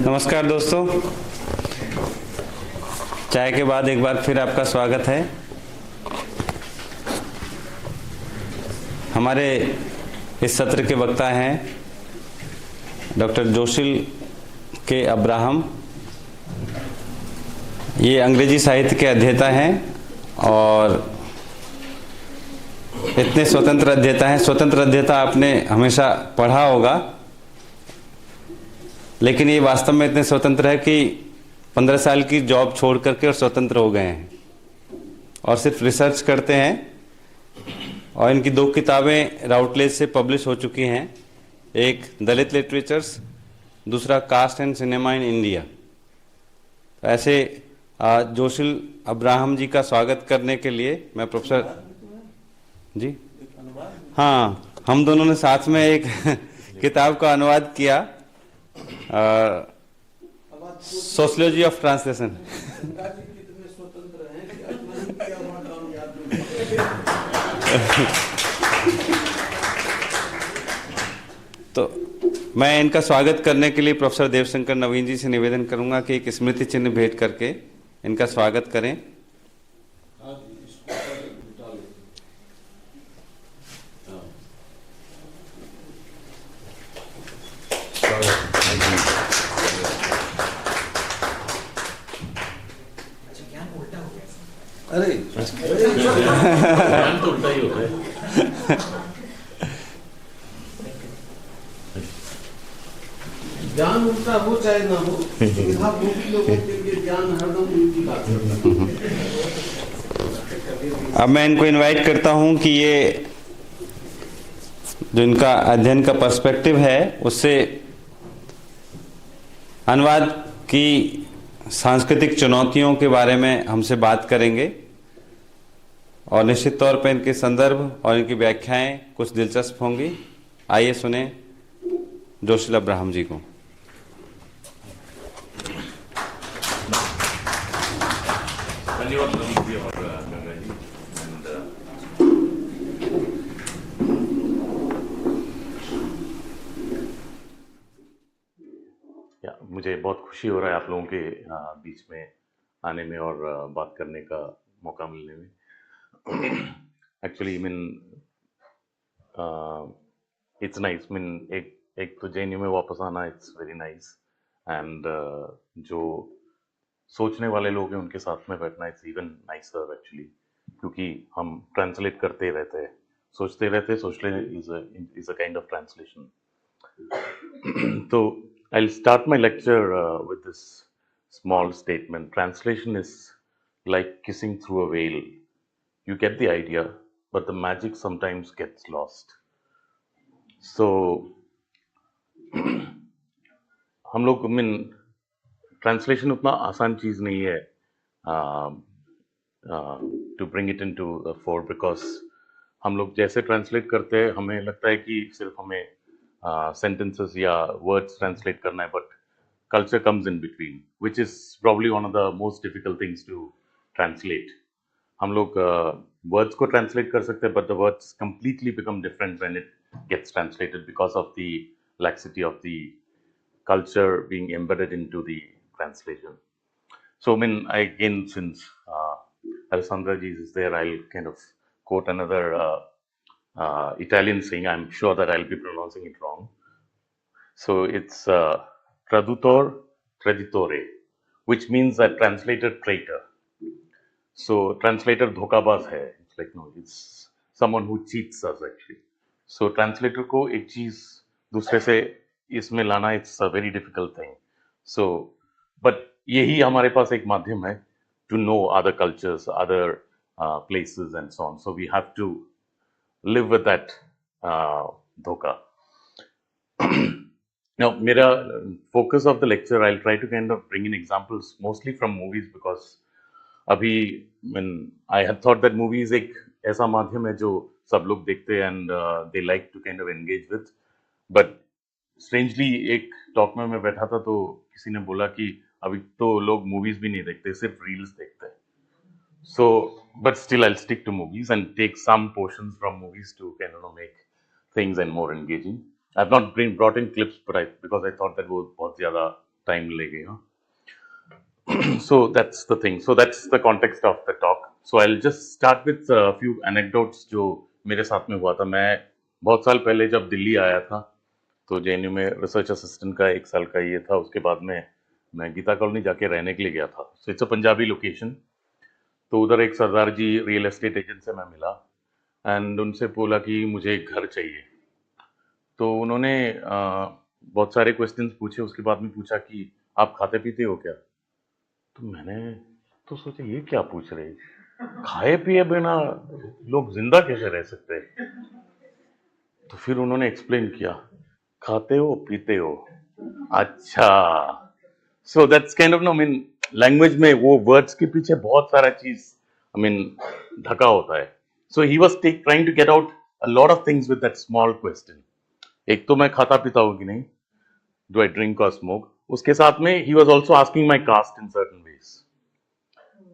नमस्कार दोस्तों, चाय के बाद एक बार फिर आपका स्वागत है। हमारे इस सत्र के वक्ता हैं डॉक्टर जोशिल के अब्राहम। ये अंग्रेजी साहित्य के अध्येता हैं और इतने स्वतंत्र अध्येता हैं। स्वतंत्र अध्येता आपने हमेशा पढ़ा होगा, लेकिन ये वास्तव में इतने स्वतंत्र है कि 15 साल की जॉब छोड़ करके और स्वतंत्र हो गए हैं और सिर्फ रिसर्च करते हैं। और इनकी 2 किताबें राउटलेज से पब्लिश हो चुकी हैं, एक दलित लिटरेचर्स, दूसरा caste and cinema in India. तो ऐसे जोशिल अब्राहम जी का स्वागत करने के लिए मैं प्रोफेसर जी, हाँ, हम दोनों ने साथ में एक किताब का अनुवाद किया, सोशियोलॉजी ऑफ ट्रांसलेशन। तो मैं इनका स्वागत करने के लिए प्रोफेसर देवशंकर नवीन जी से निवेदन करूंगा कि एक स्मृति चिन्ह भेंट करके इनका स्वागत करें। अरे तो उल्टा ही हो गया। ज्ञान उल्टा हो चाहे ना हो, लोगों के लिए ज्ञान हरदम उल्टी बात है। अब मैं इनको इनवाइट करता हूं कि ये जो इनका अध्ययन का पर्सपेक्टिव है उससे अनुवाद की सांस्कृतिक चुनौतियों के बारे में हमसे बात करेंगे और निश्चित तौर पर इनके संदर्भ और इनकी व्याख्याएं कुछ दिलचस्प होंगी। आइए सुने जोशिल अब्राहम जी को। धन्यवाद गंगा जी। मुझे बहुत खुशी हो रहा है आप लोगों के बीच में आने में और बात करने का मौका मिलने में। Actually mean it's nice, mean एक तो जेएनयू में वापस आना, इट्स वेरी नाइस। एंड जो सोचने वाले लोग हैं उनके साथ में बैठना, इट्स इवन नाइसर एक्चुअली, क्योंकि हम ट्रांसलेट करते रहते हैं, सोचते रहते हैं। सोचने is a kind of translation. तो I'll start my lecture with this small statement. Translation is like kissing through a veil. You get the idea, but the magic sometimes gets lost. So, हम लोग translation उतना आसान चीज नहीं है to bring it into the fore, because हम लोग जैसे translate करते हैं हमें लगता है कि सिर्फ हमें sentences या words translate करना है, but culture comes in between, which is probably one of the most difficult things to translate. हम लोग words को translate कर सकते हैं, but the words completely become different when it gets translated because of the laxity of the culture being embedded into the translation. So, again, since Alessandra ji is there, I'll kind of quote another Italian saying. I'm sure that I'll be pronouncing it wrong. So it's tradutor traditore, which means a translator traitor. So translator dhokabaz hai. It's like, no, it's someone who cheats us actually. So translator को एक चीज दूसरे से इसमें लाना, it's a very difficult thing. So, but यही हमारे पास एक माध्यम है to know other cultures, other places and so on. So we have to live with that dhoka. Now, mera focus of the lecture, I'll try to kind of bring in examples mostly from movies, because अभी when I had thought that movies एक ऐसा माध्यम है जो सब लोग देखते हैं and they like to kind of engage with, but strangely एक टॉक में मैं बैठा था तो किसी ने बोला कि अभी तो लोग मूवीज भी नहीं देखते, सिर्फ रील्स देखते हैं। So, but still, I'll stick to movies and take some portions from movies to kind of make things and more engaging. I've not brought in clips, but because I thought that would बहुत ज़्यादा time लगेगा. So that's the thing. So that's the context of the talk. So I'll just start with a few anecdotes जो मेरे साथ में हुआ था. मैं बहुत साल पहले जब दिल्ली आया था, तो जेएनयू में रिसर्च असिस्टेंट का 1 साल का ये था. उसके बाद में मैं गीता कॉलोनी जाके रहने के लिए गया था. So it's a Punjabi location. तो उधर एक सरदार जी रियल एस्टेट एजेंट से मैं मिला एंड उनसे बोला कि मुझे एक घर चाहिए. तो उन्होंने बहुत सारे क्वेश्चंस पूछे. उसके बाद में पूछा कि आप खाते पीते हो क्या. तो मैंने तो सोचा ये क्या पूछ रहे हैं, खाए पिए बिना लोग जिंदा कैसे रह सकते हैं. तो फिर उन्होंने एक्सप्लेन किया, खाते हो पीते हो, अच्छा. So that's kind of no mean language में वो वर्ड्स के पीछे बहुत सारा चीज आई मीन ढका होता है. So he was trying to get out a lot of things with that small question. एक तो मैं खाता पीता हूँ कि नहीं, डू आई ड्रिंक और स्मोक. उसके साथ में he was also asking my caste in certain ways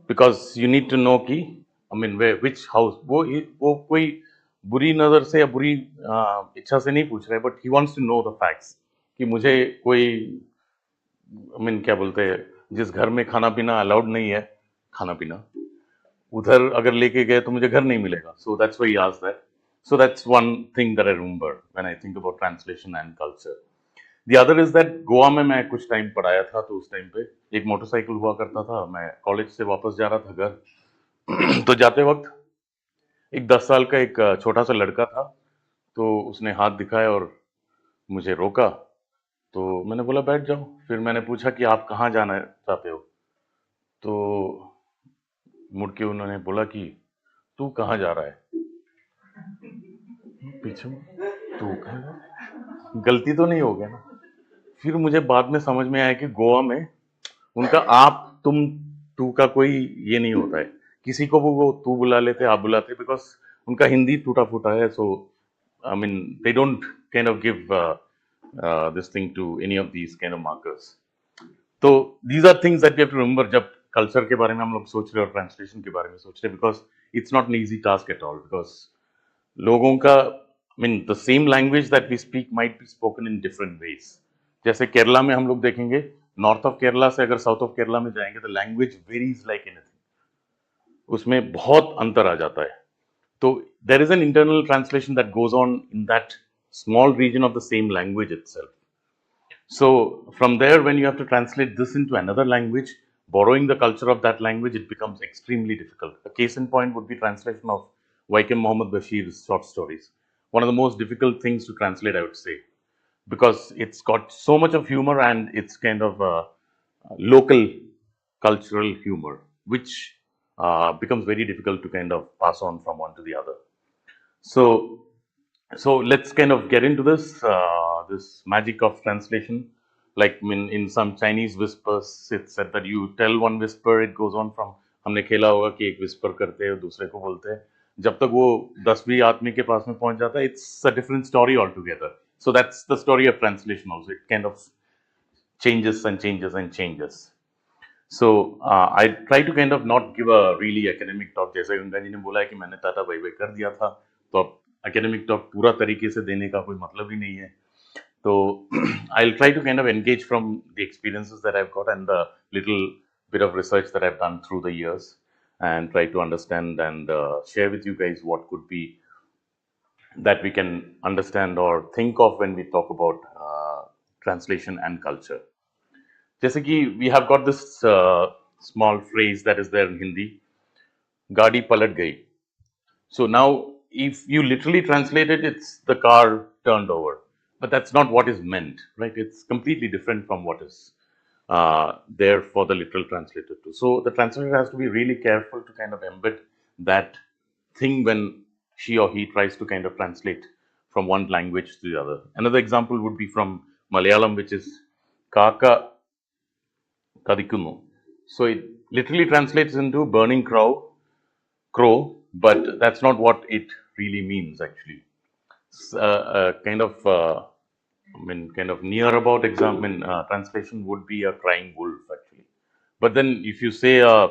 because you need to know कि I mean way which house. वो कोई बुरी नजर से या बुरी इच्छा से नहीं पूछ रहे, but he wants to know the facts कि मुझे कोई आई मीन क्या बोलते हैं, जिस घर में खाना पीना अलाउड नहीं है, खाना पीना उधर अगर लेके गए तो मुझे घर नहीं मिलेगा. So that's why he asked that. So that's one thing that I remember when I think about translation and culture. The other is that Goa में मैं कुछ टाइम पढ़ाया था. तो उस टाइम पे एक मोटरसाइकिल हुआ करता था. मैं कॉलेज से वापस जा रहा था घर. तो जाते वक्त एक 10 साल का एक छोटा सा लड़का था. तो उसने हाथ दिखाया और मुझे रोका. तो मैंने बोला बैठ जाओ. फिर मैंने पूछा कि आप कहाँ जाना चाहते हो. तो मुड़ के उन्होंने बोला कि तू कहाँ जा रहा है. पीछे तू कहाँ जा रहा है? गलती तो नहीं हो गया ना. फिर मुझे बाद में समझ में आया कि गोवा में उनका आप तुम तू का कोई ये नहीं होता है. किसी को वो तू बुला लेते, आप बुलाते, बिकॉज उनका हिंदी टूटा फूटा है. So I mean they don't kind of give this thing to any of these kind of markers. तो these are things that we have to remember जब कल्चर के बारे में हम लोग सोच रहे हैं और ट्रांसलेशन के बारे में सोच रहे हैं, because it's not an easy task at all. Because लोगों का I mean the same language that we speak might be spoken in different ways. जैसे केरला में हम लोग देखेंगे, नॉर्थ ऑफ केरला से अगर साउथ ऑफ केरला में जाएंगे तो लैंग्वेज वेरीज लाइक एनीथिंग. उसमें बहुत अंतर आ जाता है. तो there is an internal translation that goes on in that small region of the same language itself. So from there, when you have to translate this into another language, borrowing the culture of that language, it becomes extremely difficult. A case in point would be translation of Waikem Mohammed Bashir's short stories. One of the most difficult things to translate, I would say, because it's got so much of humor and it's kind of local cultural humor, which becomes very difficult to kind of pass on from one to the other. So, so let's kind of get into this this magic of translation. Like in some Chinese whispers, it's said that you tell one whisper, it goes on from हमने खेला होगा कि एक whisper करते हैं दूसरे को बोलते हैं. जब तक वो 10वीं आदमी के पास में पहुंच जाता है, it's a different story altogether. So that's the story of translation also. It kind of changes and changes and changes. So I try to kind of not give a really academic talk. जैसे गंगा जी ने बोला है कि मैंने tata bye bye कर दिया था, तो अब academic talk पूरा तरीके से देने का कोई मतलब ही नहीं है. So I'll try to kind of engage from the experiences that I've got and the little bit of research that I've done through the years, and try to understand and share with you guys what could be that we can understand or think of when we talk about translation and culture. जैसे कि we have got this small phrase that is there in Hindi, गाड़ी पलट गई. So now if you literally translate it, it's the car turned over, but that's not what is meant, right? It's completely different from what is there for the literal translator too. So the translator has to be really careful to kind of embed that thing when she or he tries to kind of translate from one language to the other. Another example would be from Malayalam, which is kaka kadikunu. So it literally translates into burning crow, but that's not what it really means actually. Kind of, I mean, kind of near about translation would be a crying wolf actually. But then if you say a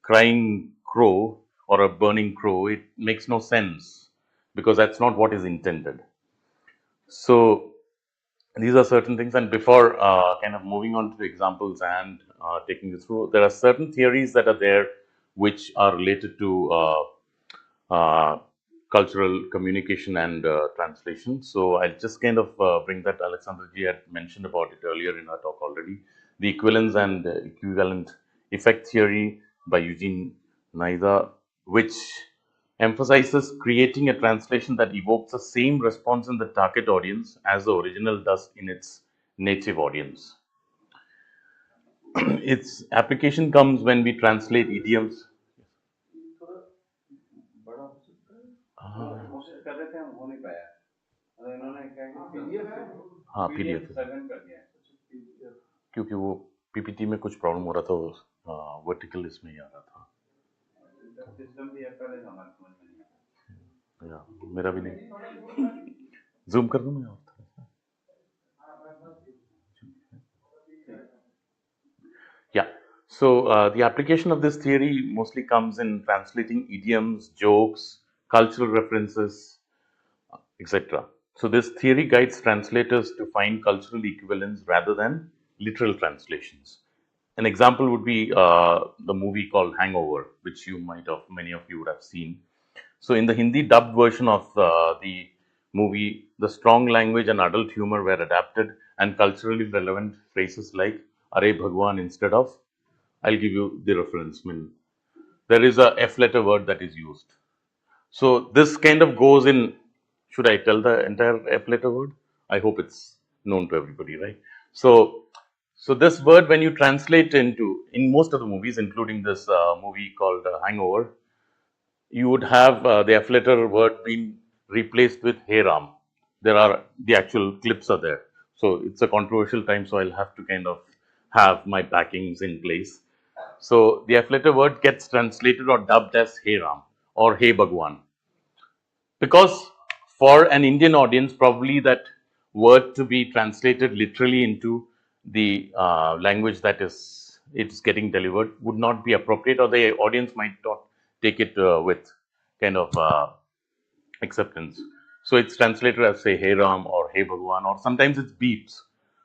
crying crow or a burning crow, it makes no sense because that's not what is intended. So these are certain things. And before kind of moving on to the examples and taking you through, there are certain theories that are there which are related to uh, cultural communication and translation. So I'll just kind of bring that. Alexandra ji had mentioned about it earlier in her talk already. The equivalence and equivalent effect theory by Eugene Naida, which emphasizes creating a translation that evokes the same response in the target audience as the original does in its native audience. Its application comes when we translate idioms. हाँ PDF क्योंकि वो PPT में कुछ problem हो रहा था vertical इसमें ही आ रहा था या मेरा भी नहीं जूम कर दूं मैं और yeah. So the application of this theory mostly comes in translating idioms, jokes, cultural references, etc. So this theory guides translators to find cultural equivalence rather than literal translations. An example would be the movie called Hangover, which you might have, many of you would have seen. So in the Hindi dubbed version of the movie, the strong language and adult humor were adapted, and culturally relevant phrases like "Are Bhagwan" instead of, I'll give you the reference. I mean, there is a F letter word that is used. So this kind of goes in. Should I tell the entire F letter word? I hope it's known to everybody, right? So this word, when you translate into in most of the movies, including this movie called Hangover, you would have the F letter word being replaced with Hey Ram. There are the actual clips are there. So it's a controversial time, so I'll have to kind of have my backings in place. So the F letter word gets translated or dubbed as Hey Ram or Hey Bhagwan. Because for an Indian audience, probably that word to be translated literally into the language that is it's getting delivered would not be appropriate, or the audience might not take it with kind of acceptance. So it's translated as say Hey Ram or Hey Bhagwan, or sometimes it's beeps.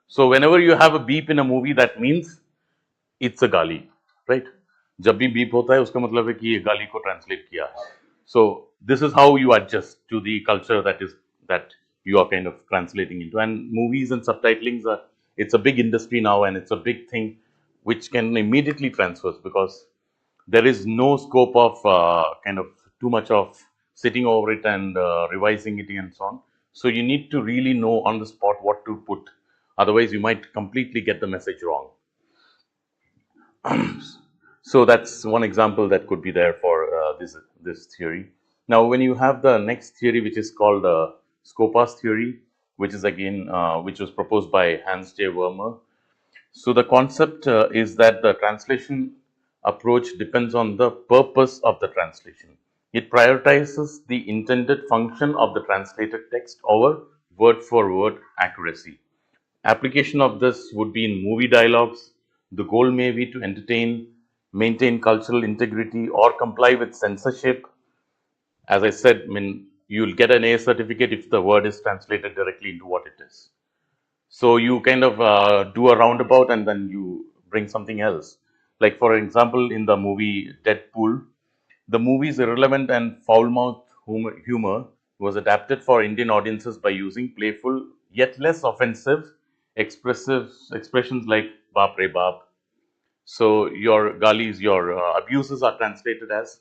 So whenever you have a beep in a movie, that means it's a गाली, right? जब भी beep होता है उसका मतलब है कि ये गाली को ट्रांसलेट किया है. So this is how you adjust to the culture that you are kind of translating into. And movies and subtitling it's a big industry now, and it's a big thing which can immediately transfer, because there is no scope of kind of too much of sitting over it and revising it and so on. So you need to really know on the spot what to put. Otherwise, you might completely get the message wrong. So that's one example that could be there for this theory. Now, when you have the next theory, which is called Scopas theory, which is again which was proposed by Hans J. Vermeer. So the concept is that the translation approach depends on the purpose of the translation. It prioritizes the intended function of the translated text over word for word accuracy. Application of this would be in movie dialogues. The goal may be to entertain, maintain cultural integrity, or comply with censorship. As I said, I mean, you'll get an A certificate if the word is translated directly into what it is. So you kind of do a roundabout and then you bring something else. Like for example, in the movie Deadpool, the movie's irrelevant and foul-mouthed humor was adapted for Indian audiences by using playful yet less offensive expressive expressions like "baap re baap." So your galis, your abuses are translated as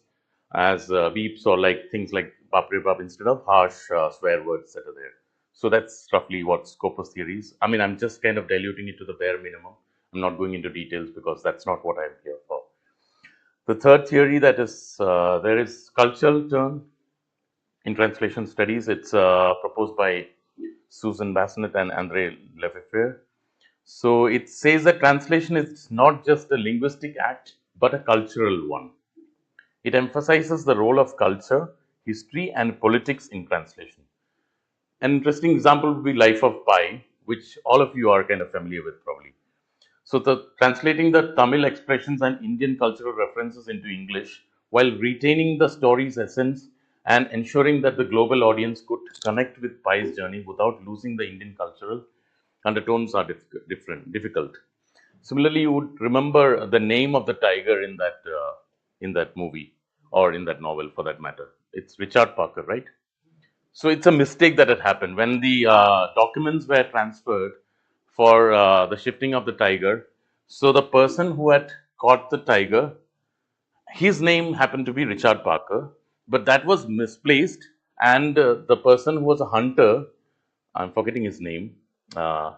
beeps, or like things like "baap re baap" instead of harsh swear words that are there. So that's roughly what Scopus theory is. I mean, I'm just kind of diluting it to the bare minimum. I'm not going into details because that's not what I'm here for. The third theory that is there is cultural turn in translation studies. It's proposed by Susan Bassnett and Andre Lefebvre. So it says that translation is not just a linguistic act, but a cultural one. It emphasizes the role of culture, history, and politics in translation. An interesting example would be Life of Pi, which all of you are kind of familiar with probably. So, translating the Tamil expressions and Indian cultural references into English while retaining the story's essence and ensuring that the global audience could connect with Pai's journey without losing the Indian cultural undertones are difficult. Similarly, you would remember the name of the tiger in that movie or in that novel, for that matter. It's Richard Parker, right? So it's a mistake that had happened when the documents were transferred for the shifting of the tiger. So the person who had caught the tiger, his name happened to be Richard Parker, but that was misplaced, and the person who was a hunter, I'm forgetting his name. Uh,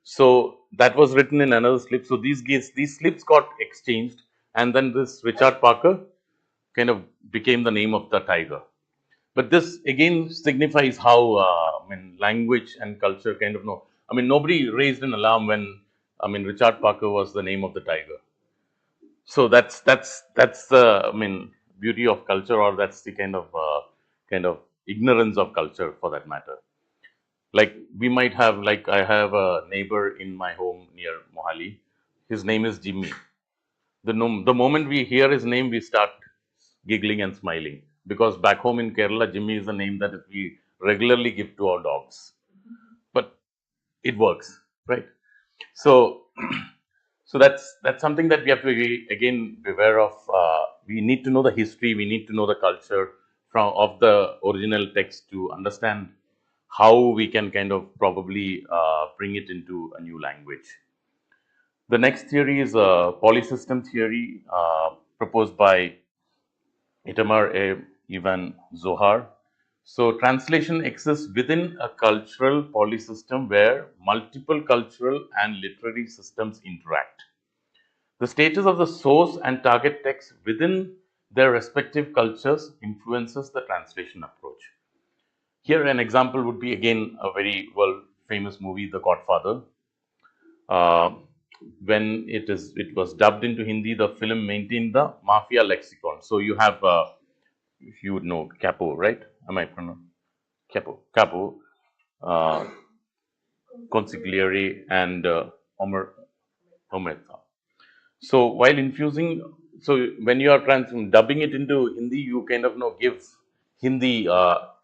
so that was written in another slip. So these slips got exchanged, and then this Richard Parker kind of became the name of the tiger. But this again signifies how language and culture kind of know. I mean, nobody raised an alarm when Richard Parker was the name of the tiger. So that's the beauty of culture, or that's the kind of ignorance of culture, for that matter. Like we might have, like I have a neighbor in my home near Mohali. His name is Jimmy. The moment we hear his name, we start giggling and smiling, because back home in Kerala, Jimmy is a name that we regularly give to our dogs. But it works, right? So, so that's something that we have to again beware of. We need to know the history. We need to know the culture from of the original text to understand how we can kind of probably bring it into a new language. The next theory is polysystem theory, proposed by Itamar Ivan Zohar. So, translation exists within a cultural polysystem where multiple cultural and literary systems interact. The status of the source and target text within their respective cultures influences the translation approach. Here, an example would be again a very world famous movie, The Godfather. Uh, when it was dubbed into Hindi, the film maintained the mafia lexicon. So you have, if you would know, Capo, right? Am I pronouncing Capo, uh, Consigliere, and Omer Omerta. So while infusing, so when you are dubbing it into Hindi, you kind of give Hindi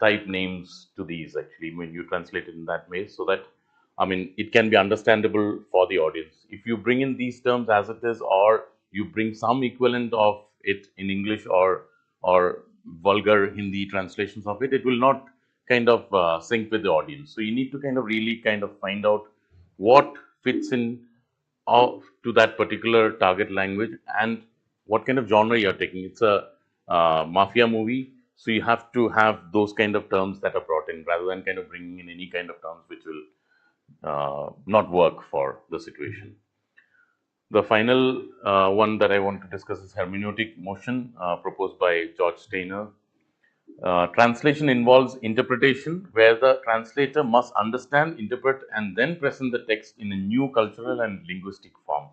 type names to these, actually when you translate it in that way, so that it can be understandable for the audience. If you bring in these terms as it is, or you bring some equivalent of it in English, or vulgar Hindi translations of it, it will not kind of sync with the audience. So you need to kind of really kind of find out what fits in to that particular target language, and what kind of genre you're taking. It's a mafia movie, so you have to have those kind of terms that are brought in, rather than kind of bringing in any kind of terms which will not work for the situation. The final one that I want to discuss is hermeneutic motion, proposed by George Steiner. Translation involves interpretation, where the translator must understand, interpret, and then present the text in a new cultural and linguistic form.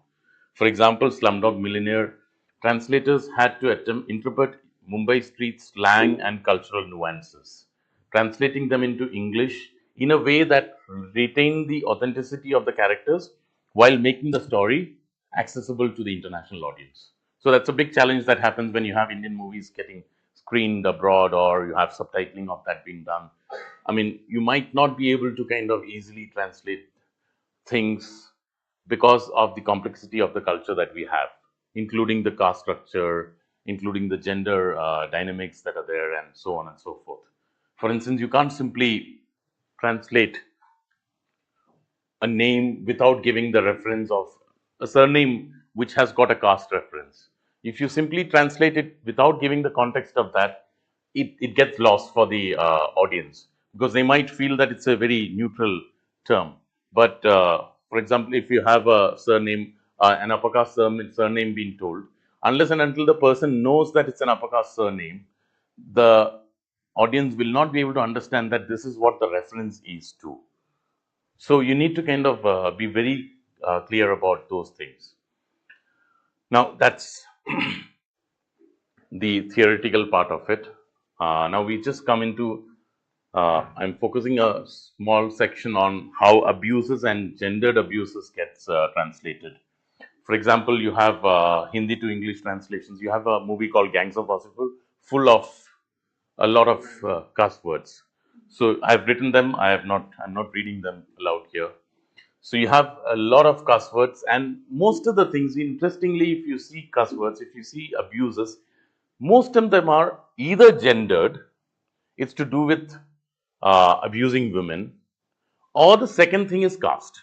For example, Slumdog Millionaire translators had to interpret Mumbai street slang and cultural nuances, translating them into English in a way that retained the authenticity of the characters while making the story accessible to the international audience. So that's a big challenge that happens when you have Indian movies getting screened abroad, or you have subtitling of that being done. You might not be able to kind of easily translate things because of the complexity of the culture that we have, including the caste structure, including the gender dynamics that are there, and so on and so forth. For instance, you can't simply translate a name without giving the reference of a surname which has got a caste reference. If you simply translate it without giving the context of that, it gets lost for the audience, because they might feel that it's a very neutral term. But for example, if you have a surname, an upper caste surname being told, unless and until the person knows that it's an upper caste surname, the audience will not be able to understand that this is what the reference is to. So you need to kind of be very clear about those things. Now that's the theoretical part of it. Now we just come into, I'm focusing a small section on how abuses and gendered abuses gets translated. For example, you have Hindi to English translations. You have a movie called Gangs of Wasseypur, full of a lot of cuss words. So I've written them. I'm not reading them aloud here. So you have a lot of cuss words, and most of the things, interestingly, if you see cuss words, if you see abuses, most of them are either gendered, it's to do with abusing women, or the second thing is caste.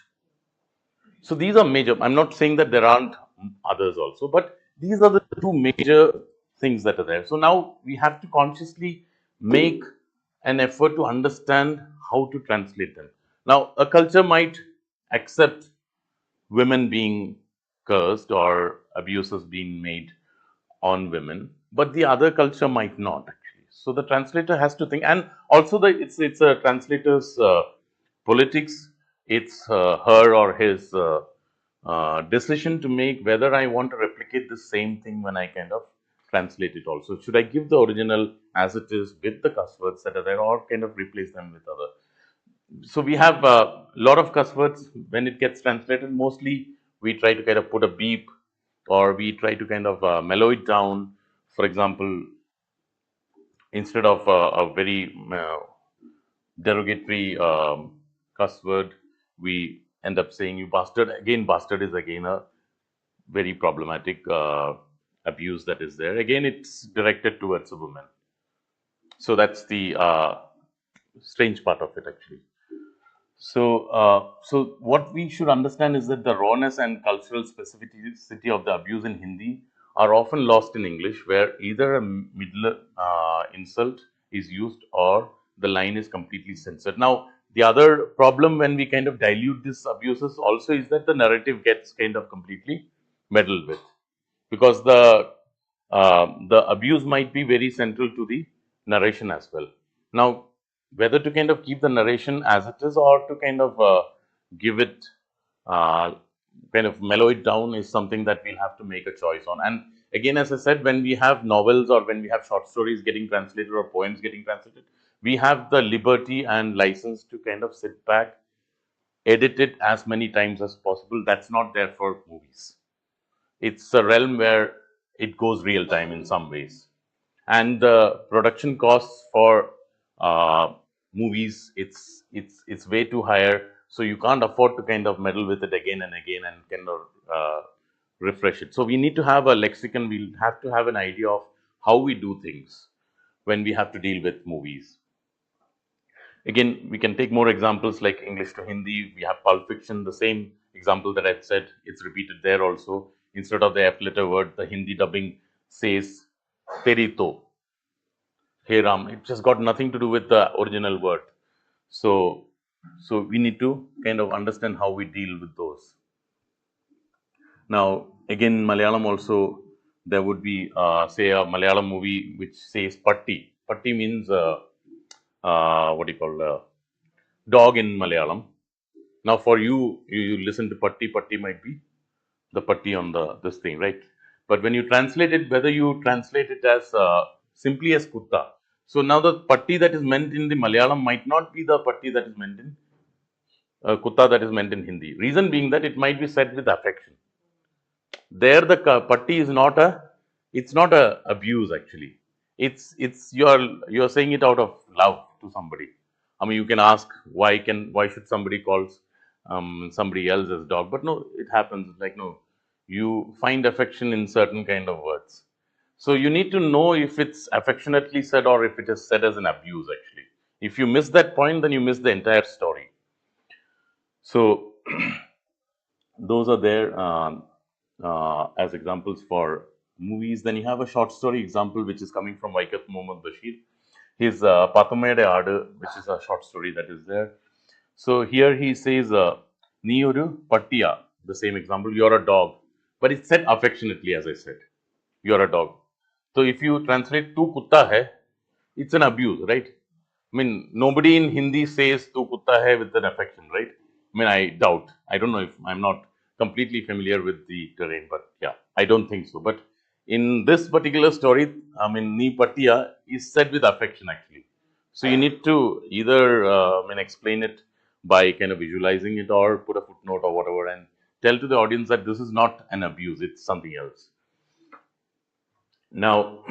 So these are major. I'm not saying that there aren't others also, but these are the two major things that are there. So now we have to consciously make an effort to understand how to translate them. Now, a culture might accept women being cursed or abuses being made on women, but the other culture might not actually. So the translator has to think, and also it's a translator's politics. It's her or his decision to make whether I want to replicate the same thing when I kind of translate it. Also, should I give the original as it is with the cuss words that are there, or kind of replace them with other? So we have a lot of cuss words when it gets translated. Mostly we try to kind of put a beep, or we try to kind of mellow it down. For example, instead of a very derogatory cuss word, we end up saying you bastard. Again, bastard is again a very problematic abuse that is there. Again, it's directed towards a woman. So that's the strange part of it actually. So what we should understand is that the rawness and cultural specificity of the abuse in Hindi are often lost in English, where either a middle insult is used or the line is completely censored. Now, the other problem when we kind of dilute these abuses also is that the narrative gets kind of completely meddled with, because the abuse might be very central to the narration as well. Now, whether to kind of keep the narration as it is or to kind of give it uh, kind of mellow it down is something that we'll have to make a choice on. And again, as I said, when we have novels or when we have short stories getting translated or poems getting translated, we have the liberty and license to kind of sit back, edit it as many times as possible. That's not there for movies. It's a realm where it goes real time in some ways, and the production costs for movies, it's way too higher, so you can't afford to kind of meddle with it again and again and kind of refresh it. So we need to have a lexicon. We'll have to have an idea of how we do things when we have to deal with movies. Again, we can take more examples like English to Hindi. We have Pulp Fiction, the same example that I said, it's repeated there also. Instead of the F letter word, the Hindi dubbing says Terito, Hey Ram. It just got nothing to do with the original word. So, so we need to kind of understand how we deal with those. Now, again, Malayalam also, there would be, say, a Malayalam movie which says Patti. Patti means, what do you call, dog in Malayalam. Now, for you listen to Patti, Patti might be the Patti on the this thing, right? But when you translate it, whether you translate it as simply as Kutta. So now the Patti that is meant in the Malayalam might not be the Patti that is meant in Kutta that is meant in Hindi. Reason being that it might be said with affection. There, the Patti is not a, it's not a abuse actually. It's you're saying it out of love to somebody. I mean, you can ask why should somebody calls somebody else as dog, but no, it happens. Like no, you find affection in certain kind of words. So you need to know if it's affectionately said or if it is said as an abuse actually. If you miss that point, then you miss the entire story. So those are there as examples for movies. Then you have a short story example which is coming from Vaikat Mohammad Bashir. His Pathumayade Aadu, which is a short story that is there. So here he says, "Nee oru pattiya," the same example, you're a dog, but it's said affectionately, as I said, you're a dog. So if you translate "tu kutta hai," it's an abuse, right? I mean, nobody in Hindi says "tu kutta hai" with an affection, right? I mean, I doubt. I don't know if I'm not completely familiar with the terrain, but yeah, I don't think so. But in this particular story, I mean, "ni patiya" is said with affection actually. So you need to either I mean explain it by kind of visualizing it or put a footnote or whatever and tell to the audience that this is not an abuse, it's something else. Now,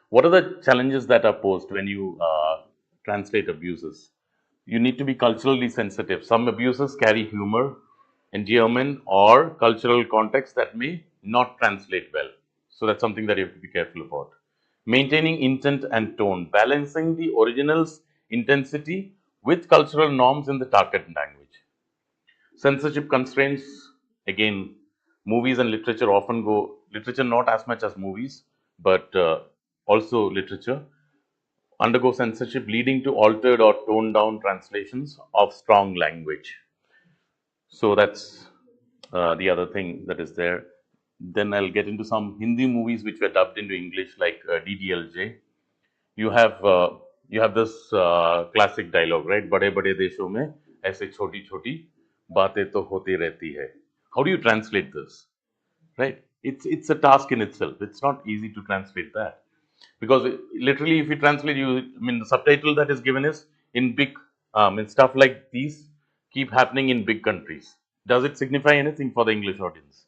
what are the challenges that are posed when you translate abuses? You need to be culturally sensitive. Some abuses carry humor, endearment, or cultural context that may not translate well. So that's something that you have to be careful about. Maintaining intent and tone, balancing the original's intensity with cultural norms in the target language. Censorship constraints, again, movies and literature often go, literature not as much as movies, but also literature undergo censorship, leading to altered or toned down translations of strong language. So that's the other thing that is there. Then I'll get into some Hindi movies which were dubbed into English, like DDLJ. You have this classic dialogue, right? बड़े बड़े देशों में ऐसे छोटी छोटी बातें तो होती रहती है. How do you translate this? Right? It's a task in itself. It's not easy to translate that, because literally, if you translate, I mean, the subtitle that is given is in big, in stuff like these keep happening in big countries. Does it signify anything for the English audience?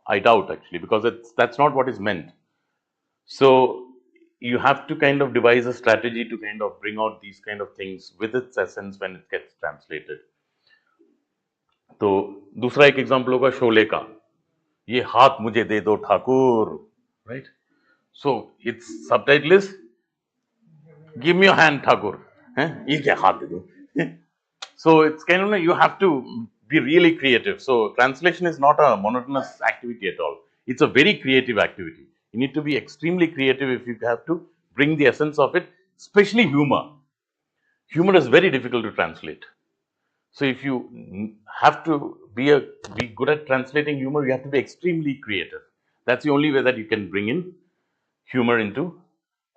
I doubt, actually, because that's not what is meant. So you have to kind of devise a strategy to kind of bring out these kind of things with its essence when it gets translated. तो दूसरा एक example होगा शोले का, ये हाथ मुझे दे दो Thakur, right? So it's subtitle is give me your hand Thakur, ये क्या हाथ दे दो. So it's kind of, you have to be really creative. So translation is not a monotonous activity at all. It's a very creative activity. You need to be extremely creative if you have to bring the essence of it, especially humor. Humor is very difficult to translate. So if you have to be good at translating humor, you have to be extremely creative. That's the only way that you can bring in humor into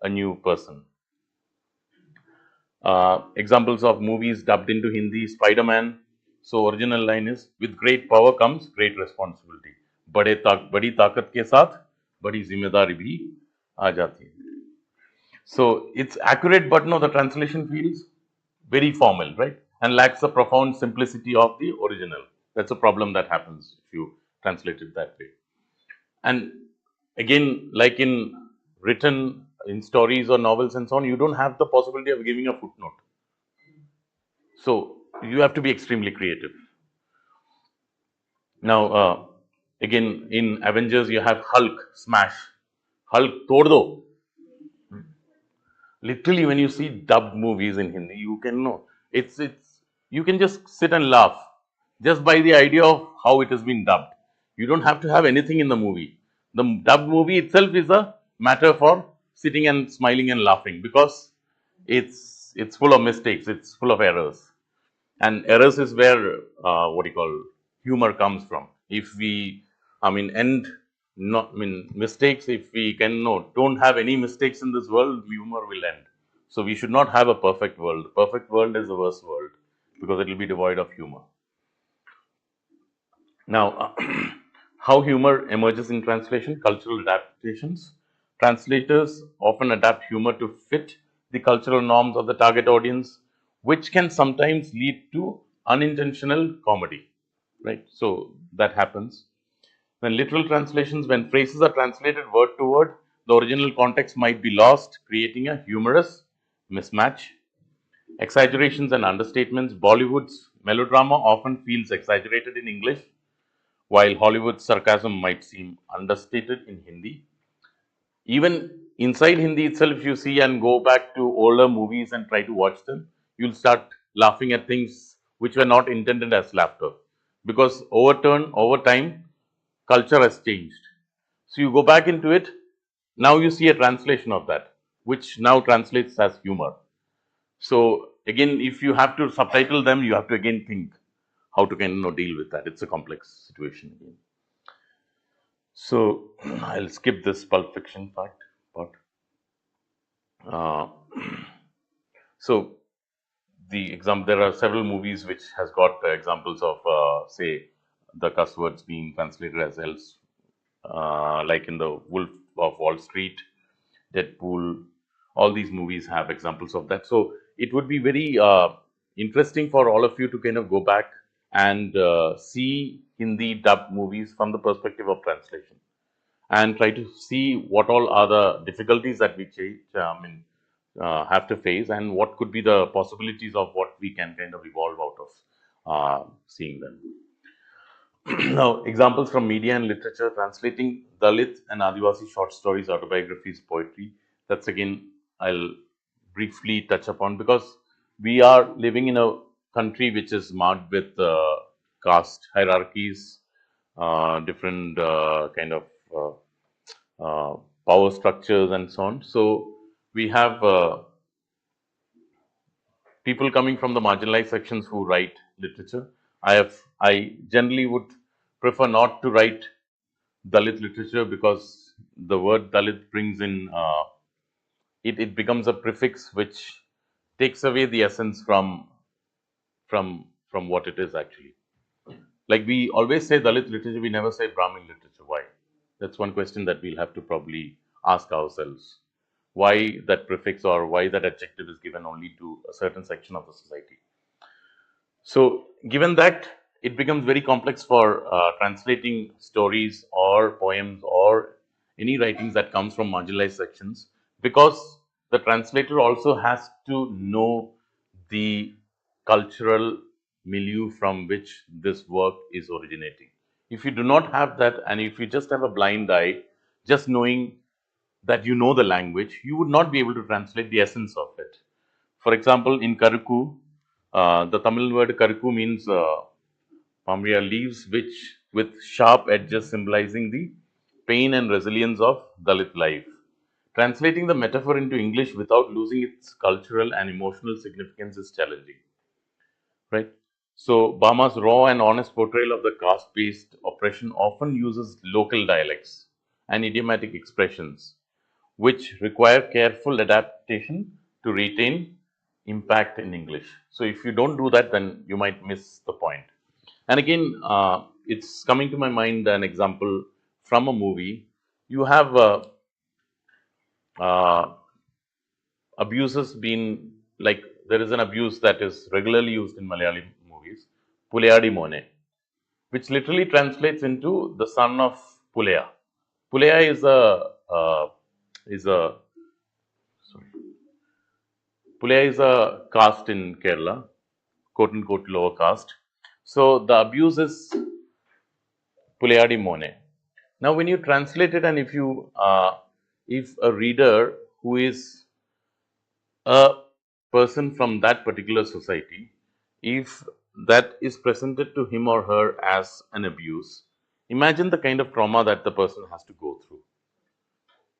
a new person. Examples of movies dubbed into Hindi: Spider-Man. So original line is, with great power comes great responsibility. बड़ी ताकत के साथ बड़ी जिम्मेदारी भी आ जाती है. So it's accurate, but no, the translation feels very formal, right? And lacks the profound simplicity of the original. That's a problem that happens if you translate it that way. And again, like in written, in stories or novels and so on, you don't have the possibility of giving a footnote. So you have to be extremely creative. Now, again, in Avengers, you have Hulk smash. Hulk tod do. Literally, when you see dubbed movies in Hindi, you can know it's you can just sit and laugh just by the idea of how it has been dubbed. You don't have to have anything in the movie. The dubbed movie itself is a matter for sitting and smiling and laughing, because it's full of mistakes, it's full of errors, and errors is where what do you call, humor comes from. If we, I mean, mistakes, if we can don't have any mistakes in this world, humor will end. So we should not have a perfect world. The perfect world is the worst world, because it will be devoid of humor. Now, how humor emerges in translation: cultural adaptations. Translators often adapt humor to fit the cultural norms of the target audience, which can sometimes lead to unintentional comedy, right? So that happens. When literal translations, when phrases are translated word to word, the original context might be lost, creating a humorous mismatch. Exaggerations and understatements. Bollywood's melodrama often feels exaggerated in English, while Hollywood's sarcasm might seem understated in Hindi. Even inside Hindi itself, if you see and go back to older movies and try to watch them, you'll start laughing at things which were not intended as laughter, because over time, culture has changed. So you go back into it, now you see a translation of that, which now translates as humor. So again, if you have to subtitle them, you have to again think how to kind of deal with that. It's a complex situation again. So I'll skip this Pulp Fiction part. Uh, so there are several movies which has got examples of say the cuss words being translated as else, like in the Wolf of Wall Street, Deadpool. All these movies have examples of that. So it would be very interesting for all of you to kind of go back and see Hindi dubbed movies from the perspective of translation, and try to see what all are the difficulties that we have to face, and what could be the possibilities of what we can kind of evolve out of seeing them. Now, examples from media and literature: translating Dalit and Adivasi short stories, autobiographies, poetry. That's again, I'll briefly touch upon, because we are living in a country which is marked with caste hierarchies, different kind of power structures, and so on. So, we have people coming from the marginalized sections who write literature. I generally would prefer not to write Dalit literature, because the word Dalit brings in it becomes a prefix which takes away the essence from what it is actually. Like, we always say Dalit literature, we never say Brahmin literature. Why? That's one question that we'll have to probably ask ourselves. Why that prefix or why that adjective is given only to a certain section of the society? So, given that, it becomes very complex for translating stories or poems or any writings that comes from marginalized sections, because the translator also has to know the cultural milieu from which this work is originating. If you do not have that, and if you just have a blind eye, just knowing that you know the language, you would not be able to translate the essence of it. For example, in Karukku, the Tamil word Karukku means Pamria leaves, which with sharp edges symbolizing the pain and resilience of Dalit life. Translating the metaphor into English without losing its cultural and emotional significance is challenging, right? So, Bama's raw and honest portrayal of the caste based oppression often uses local dialects and idiomatic expressions, which require careful adaptation to retain impact in English. So, if you don't do that, then you might miss the point. And again, it's coming to my mind an example from a movie. You have uh, abuses been, like, there is an abuse that is regularly used in Malayali movies, Pulayadi Mone, which literally translates into the son of Pulaya. Pulaya is a sorry, Pulaya is a caste in Kerala, quote unquote lower caste. So the abuse is Pulayadi Mone. Now, when you translate it, and if a reader who is a person from that particular society, if that is presented to him or her as an abuse, imagine the kind of trauma that the person has to go through,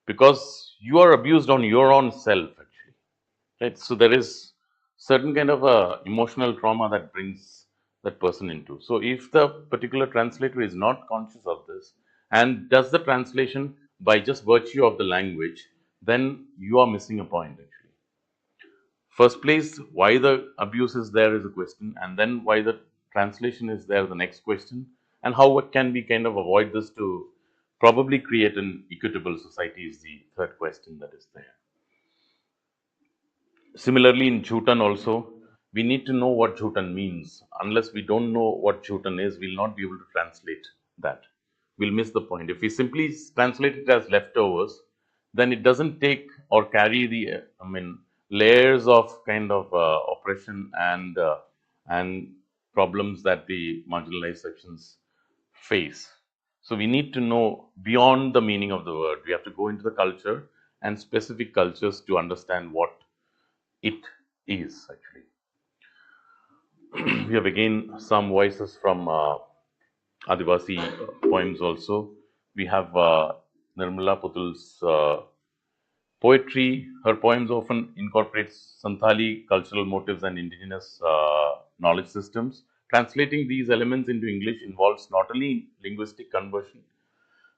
because you are abused on your own self actually, right? So there is certain kind of a emotional trauma that brings that person into. So if the particular translator is not conscious of this and does the translation by just virtue of the language, then you are missing a point actually. First place, why the abuse is there is a question, and then why the translation is there, the next question, and how can we kind of avoid this to probably create an equitable society is the third question that is there. Similarly, in Jhutan also, we need to know what Jhutan means. Unless we don't know what Jhutan is, we'll not be able to translate that. We'll miss the point. If we simply translate it as leftovers, then it doesn't take or carry the, layers of kind of oppression and problems that the marginalized sections face. So we need to know beyond the meaning of the word. We have to go into the culture and specific cultures to understand what it is actually. We have again some voices from Adivasi poems also. We have Nirmala Putul's poetry. Her poems often incorporate Santali cultural motives and indigenous knowledge systems. Translating these elements into English involves not only linguistic conversion,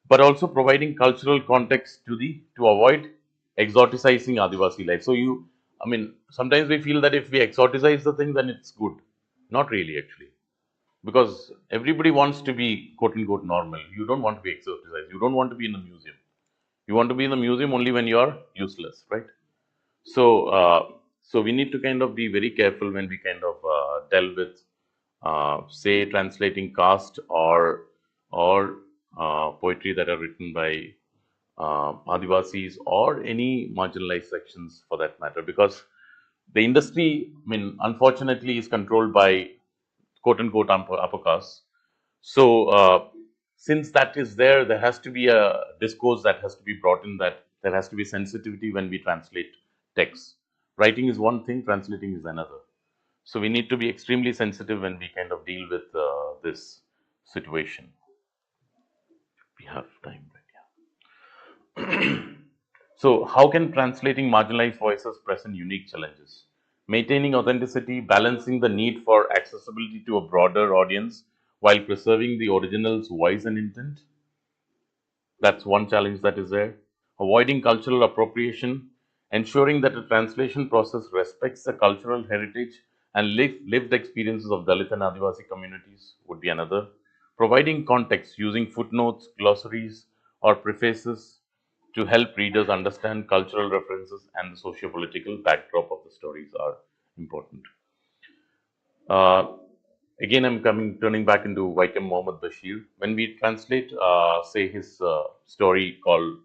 but also providing cultural context to avoid exoticizing Adivasi life. So sometimes we feel that if we exoticize the thing, then it's good. Not really, actually, because everybody wants to be quote unquote normal. You don't want to be exoticized. You don't want to be in a museum. You want to be in the museum only when you are useless, right? So, so we need to kind of be very careful when we kind of delve with say translating caste or poetry that are written by Adivasis or any marginalized sections for that matter, because the industry, I mean, unfortunately, is controlled by quote unquote upper caste. So, since that is there, there has to be a discourse that has to be brought in, that there has to be sensitivity when we translate text. Writing is one thing, translating is another. So, we need to be extremely sensitive when we kind of deal with this situation. We have time, right? Yeah. So, how can translating marginalized voices present unique challenges? Maintaining authenticity, balancing the need for accessibility to a broader audience while preserving the original's voice and intent. That's one challenge that is there. Avoiding cultural appropriation, ensuring that the translation process respects the cultural heritage and lived experiences of Dalit and Adivasi communities would be another. Providing context using footnotes, glossaries, or prefaces to help readers understand cultural references and the socio-political backdrop of the stories are important. Uh, Again, I'm turning back into Vaikam Mohammed Bashir. When we translate, say, his story called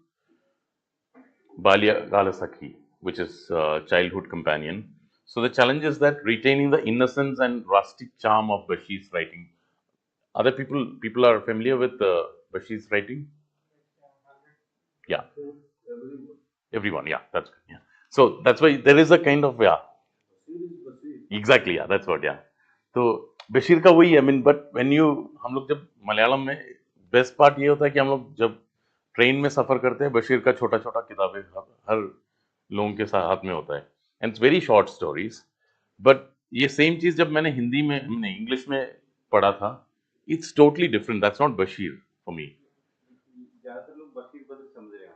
Balya Galasakhi, which is childhood companion. So the challenge is that retaining the innocence and rustic charm of Bashir's writing. Other people are familiar with Bashir's writing. Yeah, everyone. Yeah, that's good. Yeah. So that's why there is a kind of, yeah. Exactly, yeah, that's what, yeah. तो बशीर का वही है, I mean, but when you हम लोग जब मलयालम में best part ये होता है कि हम लोग जब ट्रेन में सफर करते हैं, बशीर का छोटा छोटा किताबें हर लोगों के साथ हाथ में होता है, and it's very short stories. But ये सेम चीज जब मैंने हिंदी में नहीं इंग्लिश में पढ़ा था, it's totally different. That's not Bashir for me. ज्यादातर लोग बशीर बदल समझ रहे हैं.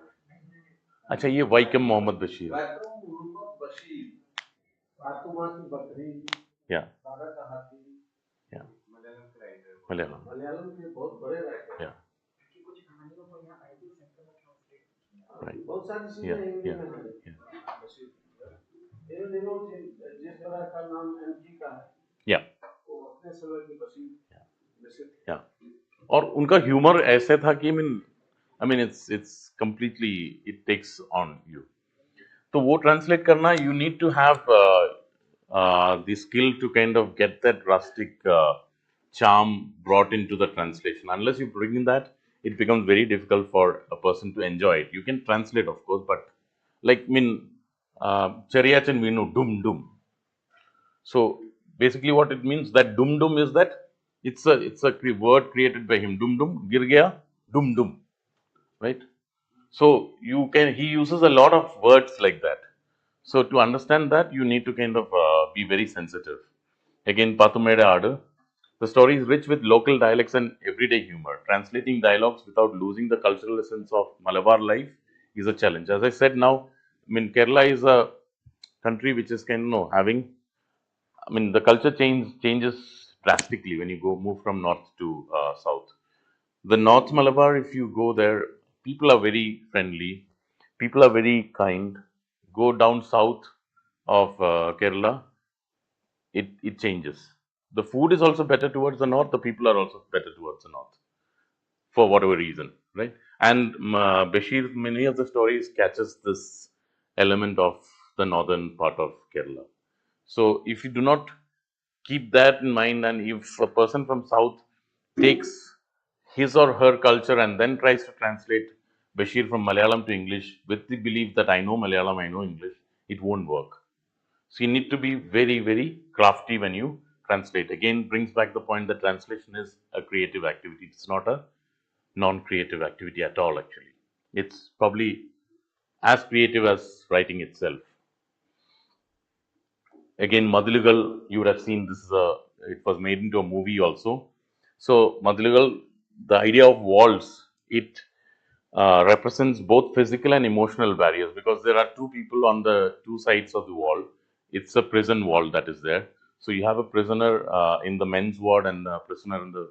अच्छा, ये वाइकम मोहम्मद बशीर. या या मलयालम के बहुत बड़े राइटर. या कुछ कहानियों को यहाँ आईटी सेक्टर में ट्रांसलेट बहुत सारी चीजें हिंदी में है. इन दिनों जिस तरह का नाम एमजी का है, या वो अपने समय की बशीर. या और उनका ह्यूमर ऐसे था कि I mean it's completely, it takes on you. तो वो ट्रांसलेट करना, you need to have the skill to kind of get that rustic charm brought into the translation. Unless you bring in that, it becomes very difficult for a person to enjoy it. You can translate, of course, but like Chariyachan we know dum dum. So basically, what it means, that dum dum is that it's a word created by him. Dum dum gir gaya dum dum, right? So he uses a lot of words like that. So to understand that, you need to kind of be very sensitive. Again, Pathumeda Adu, the story is rich with local dialects and everyday humor. Translating dialogues without losing the cultural essence of Malabar life is a challenge. As I said now, I mean, Kerala is a country which is kind of having, I mean, the culture changes drastically when you move from north to south. The North Malabar, if you go there, people are very friendly, people are very kind. Go down south of Kerala, it changes. The food is also better towards the north, the people are also better towards the north, for whatever reason, right? And Bashir, many of the stories catches this element of the northern part of Kerala. So if you do not keep that in mind, and if a person from south takes his or her culture and then tries to translate Bashir from Malayalam to English with the belief that I know Malayalam, I know English, it won't work. So you need to be very, very crafty when you translate. Again, brings back the point that translation is a creative activity. It's not a non-creative activity at all, actually. It's probably as creative as writing itself. Again, Madhuligal, you would have seen this is it was made into a movie also. So Madhuligal, the idea of walls, it represents both physical and emotional barriers, because there are two people on the two sides of the wall. It's a prison wall that is there. So you have a prisoner in the men's ward and a prisoner in the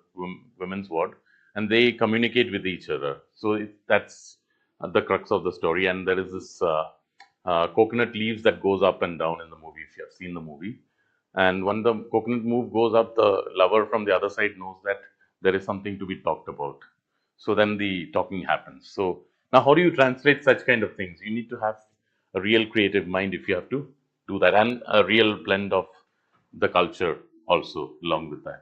women's ward, and they communicate with each other. So that's the crux of the story. And there is this coconut leaves that goes up and down in the movie, if you have seen the movie. And when the coconut move goes up, the lover from the other side knows that there is something to be talked about. So then the talking happens. So now, how do you translate such kind of things? You need to have a real creative mind if you have to do that, and a real blend of the culture also along with that.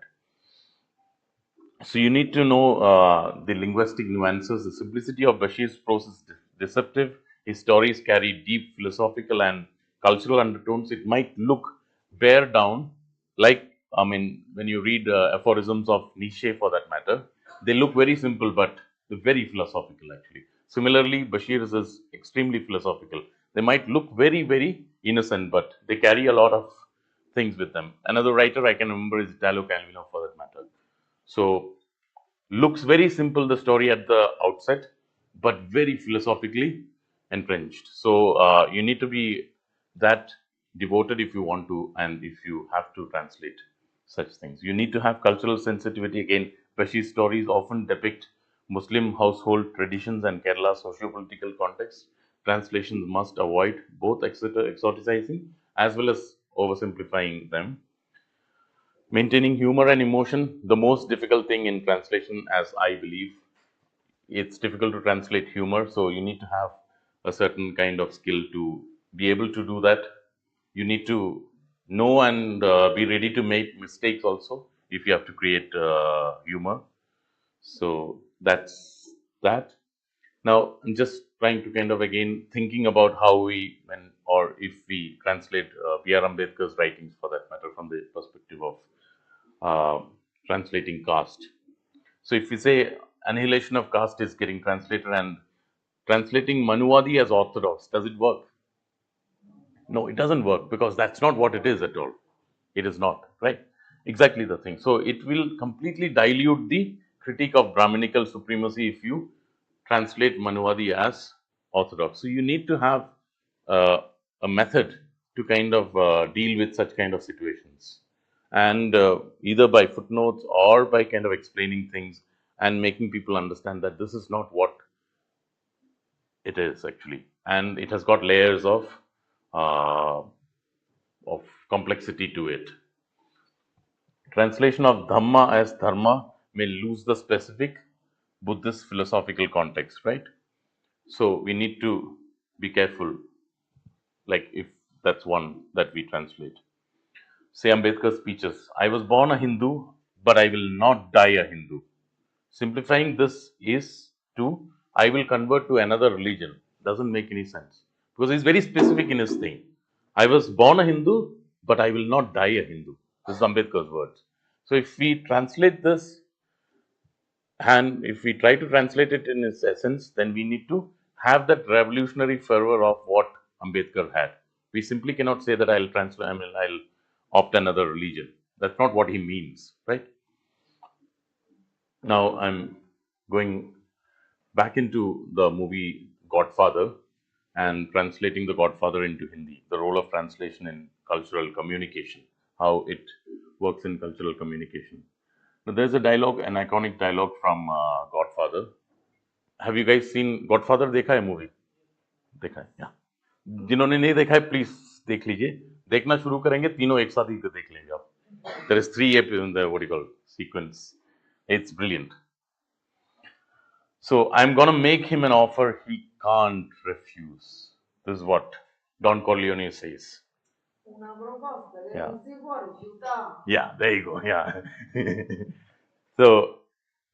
So you need to know the linguistic nuances. The simplicity of Bashir's prose is deceptive. His stories carry deep philosophical and cultural undertones. It might look bare down, like when you read aphorisms of Nietzsche for that matter, they look very simple, but they're very philosophical actually. Similarly, Bashir's is extremely philosophical. They might look very, very innocent, but they carry a lot of things with them. Another writer I can remember is Italo Calvino for that matter. So looks very simple, the story at the outset, but very philosophically entrenched. So you need to be that devoted if you want to, and if you have to translate such things. You need to have cultural sensitivity. Again, Bashir's stories often depict Muslim household traditions and Kerala socio-political context. Translations must avoid both exoticizing as well as oversimplifying them. Maintaining humor and emotion, the most difficult thing in translation, as I believe, it's difficult to translate humor, so you need to have a certain kind of skill to be able to do that. You need to know and be ready to make mistakes also if you have to create humor. So that's that. Now, I'm just trying to kind of again thinking about how we, when or if we translate B.R. Ambedkar's writings for that matter from the perspective of translating caste. So if we say annihilation of caste is getting translated and translating Manuwadi as orthodox, does it work? No, it doesn't work because that's not what it is at all. It is not, right? Exactly the thing. So it will completely dilute the critique of Brahminical supremacy if you translate Manuwadi as orthodox. So you need to have uh, a method to kind of deal with such kind of situations, and either by footnotes or by kind of explaining things and making people understand that this is not what it is actually, and it has got layers uh, of complexity to it. Translation of Dhamma as Dharma may lose the specific Buddhist philosophical context, right? So we need to be careful, like if that's one that we translate. Say Ambedkar's speeches, I was born a Hindu, but I will not die a Hindu. Simplifying this is to, I will convert to another religion. Doesn't make any sense because he's very specific in his thing. I was born a Hindu, but I will not die a Hindu. This is Ambedkar's words. So if we translate this, and if we try to translate it in its essence, then we need to have that revolutionary fervor of what Ambedkar had. We simply cannot say that I'll translate, I'll opt another religion. That's not what he means, right? Now I'm going back into the movie Godfather and translating the Godfather into Hindi, the role of translation in cultural communication, how it works in cultural communication. Now, there's a dialogue, an iconic dialogue from Godfather. Have you guys seen Godfather? देखा है movie? देखा है, yeah. जिन्होंने नहीं देखा है please देख लीजिए. देखना शुरू करेंगे तीनों एक साथ ही देख लेंगे आप. There is 3 in the what do you call sequence. It's brilliant. So I'm gonna make him an offer he can't refuse. This is what Don Corleone says. Yeah. Yeah, there you go. Yeah. So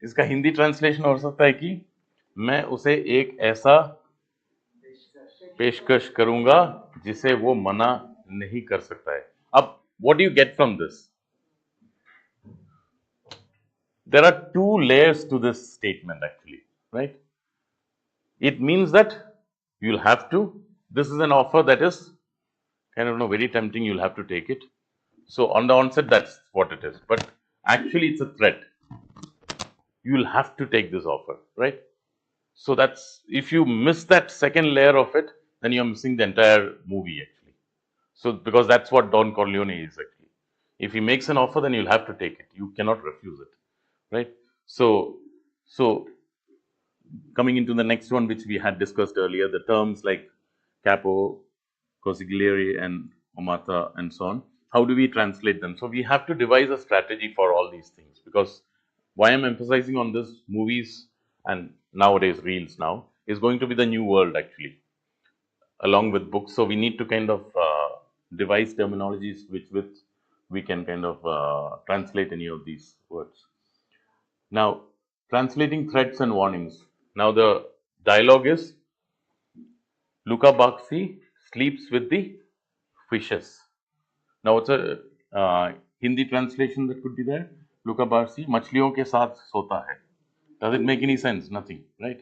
इसका Hindi translation हो सकता है कि मैं उसे एक ऐसा पेशकश करूंगा जिसे वो मना नहीं कर सकता है. अब what do you get from this? There are 2 layers to this statement actually, right? It means that you'll have to, this is an offer that is kind of very tempting, you'll have to take it. So on the onset, that's what it is. But actually, it's a threat. You'll have to take this offer, right? So that's, if you miss that second layer of it, then you're missing the entire movie actually. So because that's what Don Corleone is actually. If he makes an offer, then you'll have to take it. You cannot refuse it, right? So coming into the next one, which we had discussed earlier, the terms like capo, consigliere, and omata, and so on. how do we translate them? So we have to devise a strategy for all these things, because why I'm emphasizing on this, movies and nowadays reels now is going to be the new world actually, along with books. So we need to kind of devise terminologies with we can kind of translate any of these words. Now, translating threats and warnings. Now the dialogue is Luca Baxi sleeps with the fishes. Now it's a Hindi translation that could be there. Luca Baxi मछलियों के साथ सोता है. Does it make any sense? Nothing, right?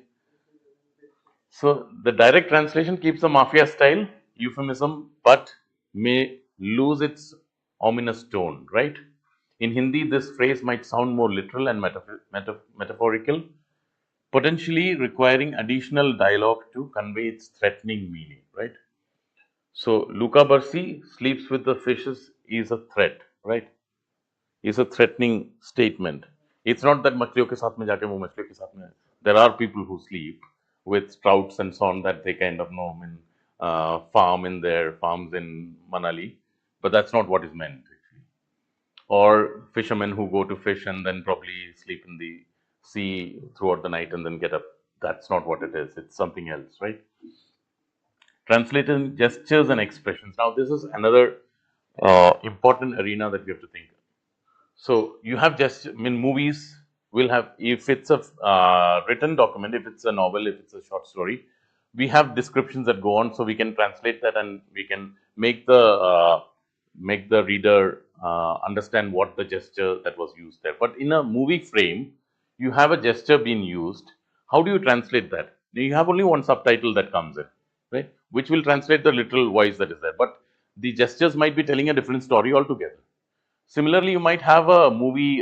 So the direct translation keeps the mafia style euphemism, but may lose its ominous tone, right? In Hindi, this phrase might sound more literal and metaphorical, potentially requiring additional dialogue to convey its threatening meaning, right? So Luca Barsi sleeps with the fishes is a threat, right? Is a threatening statement. It's not that मछलियों के साथ में जाके वो मछलियों के साथ में. There are people who sleep with trouts and so on that they kind of know in farm in their farms in Manali, but that's not what is meant actually. Or fishermen who go to fish and then probably sleep in the sea throughout the night and then get up. That's not what it is. It's something else, right? Translating gestures and expressions. Now, this is another important arena that we have to think. So you have just, I mean, movies will have, if it's a written document, if it's a novel, if it's a short story, we have descriptions that go on, so we can translate that and we can make the reader understand what the gesture that was used there. But in a movie frame, you have a gesture being used. How do you translate that? You have only one subtitle that comes in, right? Which will translate the literal voice that is there. But the gestures might be telling a different story altogether. Similarly, you might have a movie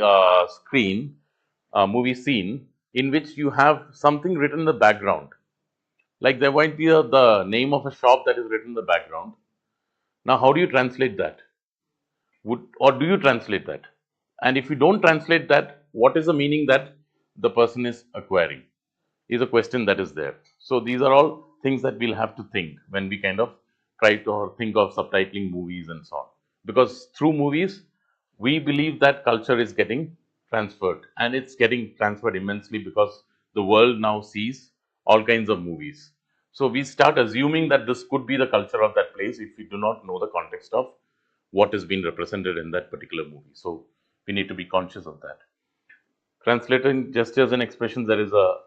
movie scene in which you have something written in the background. Like there might be the name of a shop that is written in the background. Now, how do you translate that? Or do you translate that? And if you don't translate that, what is the meaning that the person is acquiring? Is a question that is there. So these are all things that we'll have to think when we kind of try to or think of subtitling movies and so on. Because through movies, we believe that culture is getting transferred, and it's getting transferred immensely because the world now sees all kinds of movies. So we start assuming that this could be the culture of that place if we do not know the context of what is being represented in that particular movie. So we need to be conscious of that. Translating gestures and expressions, there is a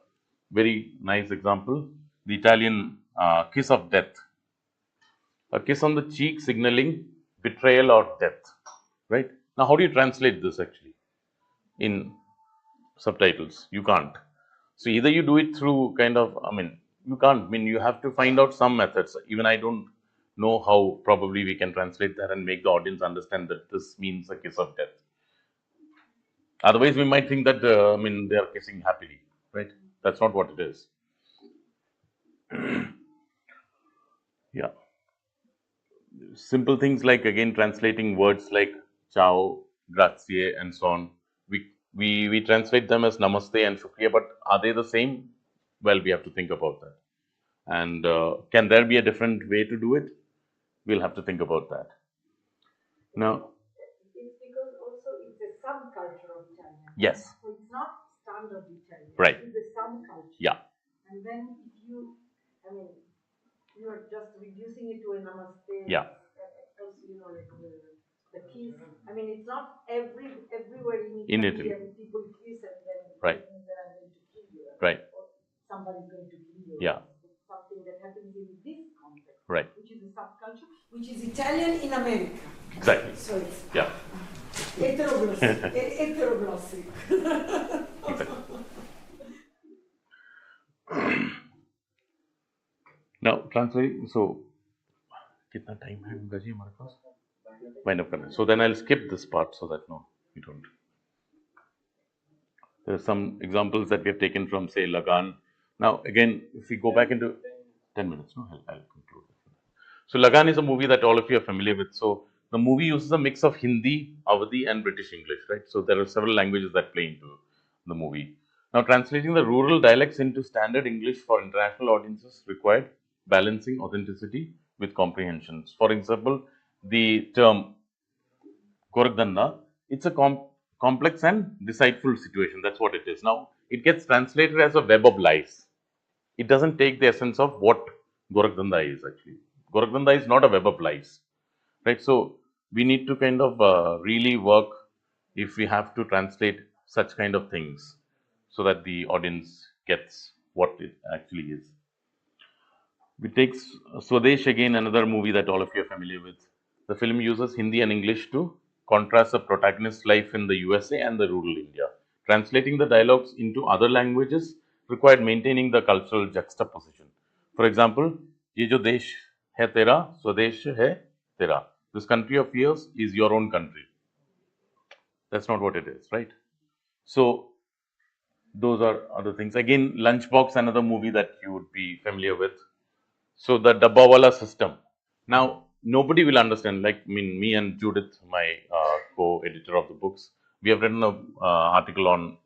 very nice example. The Italian kiss of death. A kiss on the cheek signaling betrayal or death. Right? Now, how do you translate this actually in subtitles? You can't. So, either you do it through kind of, I mean, you can't. I mean, you have to find out some methods. Even I don't know how probably we can translate that and make the audience understand that this means a kiss of death. Otherwise, we might think that, I mean, they are kissing happily, right? That's not what it is. Yeah. Simple things like, again, translating words like ciao, grazie, and so on. We translate them as namaste and shukriya, but are they the same? Well, we have to think about that. And can there be a different way to do it? We'll have to think about that. Now, it's because also it's a subculture of Italian. Yes. So it's not standard Italian. Right. It's a subculture. Yeah. And then if you, I mean, you are just reducing it to a namaste. Yeah. Also, you know, like the kiss. I mean, it's not everywhere In Italy. people kiss and then Right. they are going to kill you. Right. Or somebody's going to kill you. Yeah. It's something that happens in this context. Right. Which is a subculture, which is Italian in America. Exactly. So it's Yeah. heteroglossy. Exactly. Now, translate. So, कितना time है उनका जी हमारे पास? Wind up करना. So then I'll skip this part so that no, we don't. There are some examples that we have taken from, say, Lagan. Now, again, if we go back into 10 minutes, no, I'll conclude. So, Lagan is a movie that all of you are familiar with. So, the movie uses a mix of Hindi, Awadhi, and British English, right? So, there are several languages that play into the movie. Now, translating the rural dialects into standard English for international audiences required balancing authenticity with comprehensions. For example, the term Gorakdanda, it's a complex and deceitful situation. That's what it is. Now, it gets translated as a web of lies. It doesn't take the essence of what Gorakdanda is actually. Gorakdanda is not a web of lies, right? So, we need to kind of really work if we have to translate such kind of things so that the audience gets what it actually is. We take Swadesh again, another movie that all of you are familiar with. The film uses Hindi and English to contrast the protagonist's life in the USA and the rural India. Translating the dialogues into other languages required maintaining the cultural juxtaposition. For example, ये जो देश है तेरा, स्वदेश है तेरा. This country of yours is your own country. That's not what it is, right? So those are other things. Again, Lunchbox, another movie that you would be familiar with. So the Dabbawala system. Now, nobody will understand. Like, I mean, me and Judith, my co-editor of the books, we have written an article on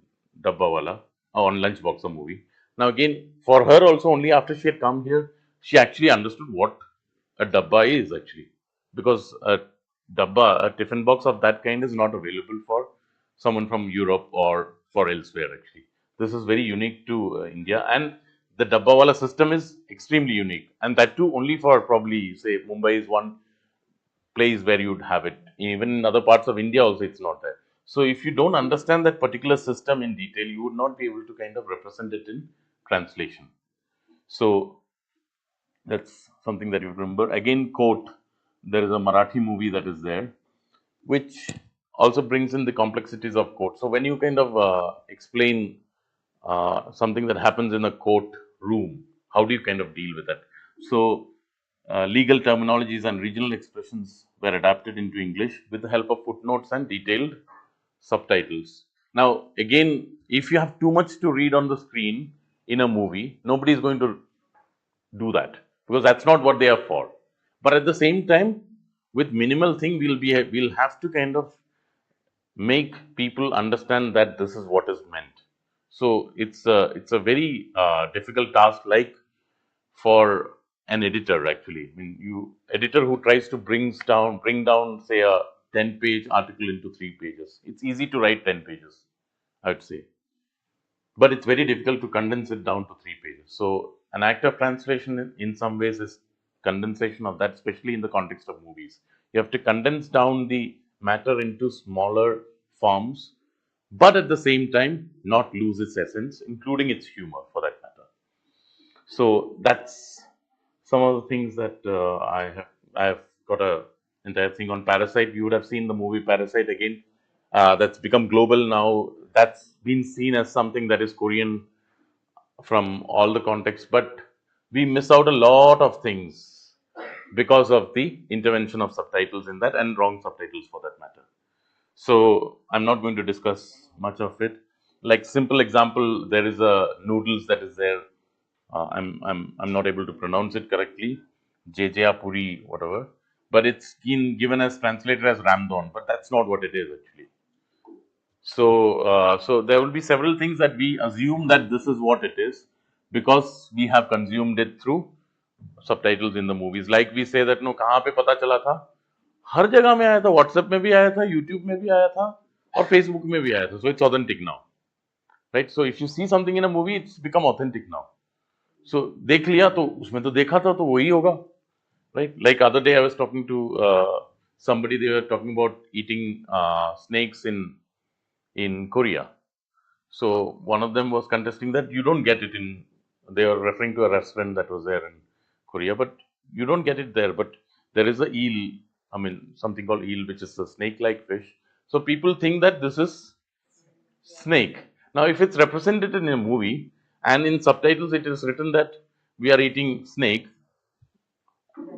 Dabbawala, on Lunchbox, a movie. Now, again, for her also, only after she had come here, she actually understood what a dabba is actually, because a dabba, a tiffin box of that kind, is not available for someone from Europe or for elsewhere. Actually, this is very unique to India, and the dabbawala system is extremely unique, and that too only for probably say Mumbai is one place where you'd have it. Even in other parts of India also it's not there. So if you don't understand that particular system in detail, you would not be able to kind of represent it in translation. So that's something that you remember. Again, quote, there is a Marathi movie that is there, which also brings in the complexities of court. So when you kind of explain something that happens in a court room, how do you kind of deal with that? So legal terminologies and regional expressions were adapted into English with the help of footnotes and detailed subtitles. Now, again, if you have too much to read on the screen in a movie, nobody is going to do that because that's not what they are for. But at the same time, with minimal thing, we'll have to kind of make people understand that this is what is meant. So it's a very difficult task, like for an editor actually. I mean, you editor who tries to bring down say a 10-page article into 3 pages. It's easy to write 10 pages, I would say, but it's very difficult to condense it down to 3 pages. So an act of translation in some ways is condensation of that, especially in the context of movies. You have to condense down the matter into smaller forms, but at the same time not lose its essence, including its humor for that matter. So that's some of the things that I have got a entire thing on Parasite. You would have seen the movie Parasite again. That's become global now. That's been seen as something that is Korean from all the contexts, but we miss out a lot of things because of the intervention of subtitles in that, and wrong subtitles for that matter. So I'm not going to discuss much of it. Like simple example, there is a noodles that is there. I'm not able to pronounce it correctly. Jejea Puri, whatever. But it's been given as translated as Ramdon, but that's not what it is actually. So there will be several things that we assume that this is what it is because we have consumed it through subtitles in the movies. Like we say that no, कहाँ पे पता चला था? हर जगह में आया था, WhatsApp में भी आया था, YouTube में भी आया था, और Facebook में भी आया था. So it's authentic now, right? So if you see something in a movie, it's become authentic now. So देख लिया तो उसमें तो देखा था तो वही होगा, right? Like other day I was talking to somebody. They were talking about eating snakes in Korea. So one of them was contesting that you don't get it in. They were referring to a restaurant that was there in Korea, but you don't get it there. But there is a eel. I mean, something called eel, which is a snake-like fish. So people think that this is snake. Now, if it's represented in a movie and in subtitles it is written that we are eating snake,